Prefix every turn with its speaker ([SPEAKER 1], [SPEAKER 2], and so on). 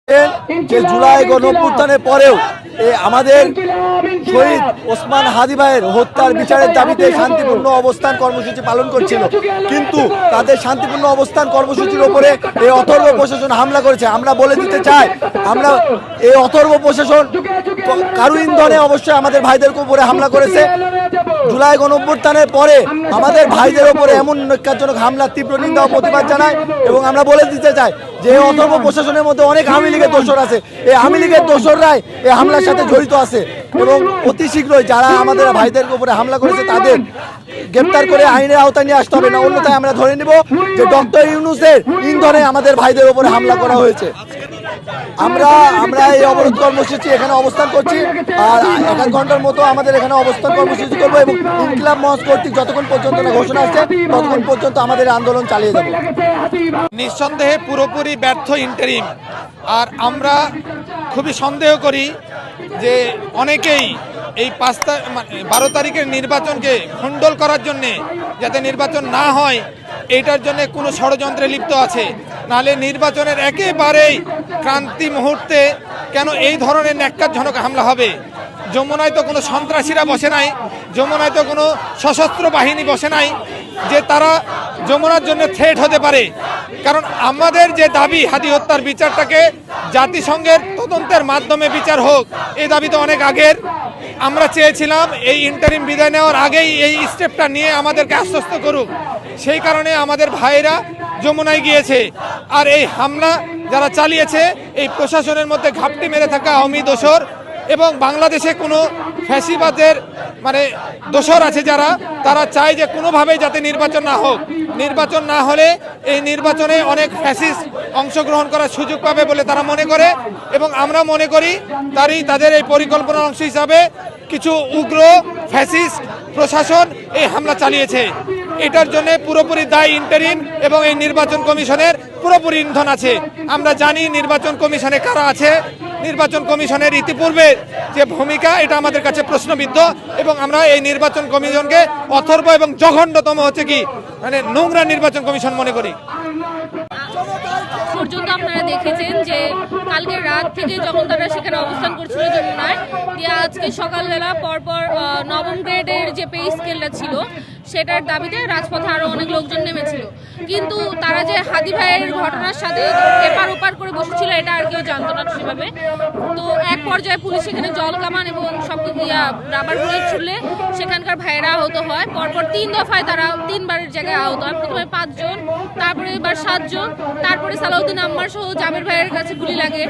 [SPEAKER 1] যে জুলাই গণঅভ্যুত্থানের পরেও আমাদের শহীদ ওসমান হাদি ভাইয়ের হত্যার বিচারের দাবিতে শান্তিপূর্ণ অবস্থান কর্মসূচি পালন করছিল, কিন্তু তাদের শান্তিপূর্ণ অবস্থান কর্মসূচির উপরে এই অথর্ব প্রশাসন হামলা করেছে। আমরা বলে দিতে চাই, আমরা এই অথর্ব প্রশাসন কারু ইন্ধনে অবশ্যই আমাদের ভাইদের উপরে হামলা করেছে। জুলাই গণঅভ্যুত্থানের পরে আমাদের ভাইদের উপরে এমন ন্যাক্কারজনক হামলার তীব্র নিন্দা ও প্রতিবাদ জানায় এবং আমরা বলে দিতে চাই যে এই অথর্ব প্রশাসনের মধ্যে অনেক আওয়ামী লীগের দোসর আছে। এই আওয়ামী লীগের দোসররাই এই হামলার সাথে জড়িত আছে এবং অতি শীঘ্রই যারা আমাদের ভাইদের উপরে হামলা করেছে তাদের গ্রেপ্তার করে আইনের আওতায় নিয়ে আসতে হবে, না অন্যথায় আমরা ধরে নিব যে ডক্টর ইউনূসের ইন্ধনে আমাদের ভাইদের উপরে হামলা করা হয়েছে। আমরা এই অবরোধ কর্মসূচি এখানে অবস্থান করছি, আর 1 ঘন্টার মতো আমাদের এখানে অবস্থান কর্মসূচি করবো এবং ইনকিলাব মঞ্চ কর্তৃক যতক্ষণ পর্যন্ত না ঘোষণা আসছে ততক্ষণ পর্যন্ত আমাদের আন্দোলন চালিয়ে যাবো।
[SPEAKER 2] নিঃসন্দেহে পুরোপুরি ব্যর্থ ইন্টারিম। আর আমরা খুবই সন্দেহ করি যে অনেকেই এই 12 তারিখের নির্বাচনকে খণ্ডল করার জন্যে, যাতে নির্বাচন না হয় এইটার জন্য কোনো ষড়যন্ত্রে লিপ্ত আছে। নাহলে নির্বাচনের একেবারেই ক্রান্তি মুহূর্তে কেন এই ধরনের ন্যাক্কারজনক হামলা হবে? যমুনায় তো কোনো সন্ত্রাসীরা বসে নাই, যমুনায় তো কোনো সশস্ত্র বাহিনী বসে নাই যে তারা যমুনার জন্য থ্রেট হতে পারে। কারণ আমাদের যে দাবি হাদি হত্যার বিচারটাকে জাতিসংঘের তদন্তের মাধ্যমে বিচার হোক, এই দাবি তো অনেক আগের। আমরা চেয়েছিলাম এই ইন্টারিম বিদায় নেওয়ার আগেই এই স্টেপটা নিয়ে আমাদেরকে আশ্বস্ত করুক। সেই কারণে আমাদের ভাইরা যমুনায় গিয়েছে। আর এই হামলা যারা চালিয়েছে এই প্রশাসনের মধ্যে ঘাপটি মেরে থাকা আওয়ামী দোসর এবং বাংলাদেশে কোনো ফ্যাসিবাদের দোসর আছে যারা, তারা চায় যে কোনোভাবেই যাতে নির্বাচন না হোক। নির্বাচন না হলে এই নির্বাচনে অনেক ফ্যাসিস্ট অংশগ্রহণ করার সুযোগ পাবে বলে তারা মনে করে এবং আমরা মনে করি তাদের এই পরিকল্পনার অংশ হিসাবে কিছু উগ্র ফ্যাসিস্ট প্রশাসন এই হামলা চালিয়েছে। এটার জন্য পুরোপুরি দায়ী ইন্টারিম এবং এই নির্বাচন কমিশনের পুরোপুরি ইন্ধন আছে। আমরা জানি নির্বাচন কমিশনে কারা আছে, নির্বাচন কমিশনের ইতিপূর্বে যে ভূমিকা এটা আমাদের কাছে প্রশ্নবিদ্ধ এবং আমরা এই নির্বাচন কমিশনকে অথর্ব এবং জঘন্যতম নোংরা নির্বাচন কমিশন মনে করি।
[SPEAKER 3] পর্যন্ত আপনারা দেখেছেন যে কালকে রাত থেকে যখন তারা সেখানে অবস্থান করছিল যমুনায়, দিয়ে আজকে সকালবেলা পরপর নবম গ্রেডের যে পে স্কেলটা ছিল সেটার দাবিতে রাজপথে আরও অনেক লোকজন নেমেছিল, কিন্তু তারা যে হাদি ভাইয়ের ঘটনার সাথে এপার ওপার করে বসেছিল এটা আর কেউ জানতো না সেভাবে। তো এক পর্যায়ে পুলিশ এখানে জল কামান এবং সব রাবার বুলেট ছুড়লে সেখানকার ভাইয়েরা আহত হয়। পরপর 3 দফায় তারা 3বারের জায়গায় আহত হয়। প্রথমে 5 জন, তারপরে এবার 7 জন, তারপরে সালাউদ্দিন আম্মার সহ জাবের ভাইয়ের কাছে গুলি লাগে।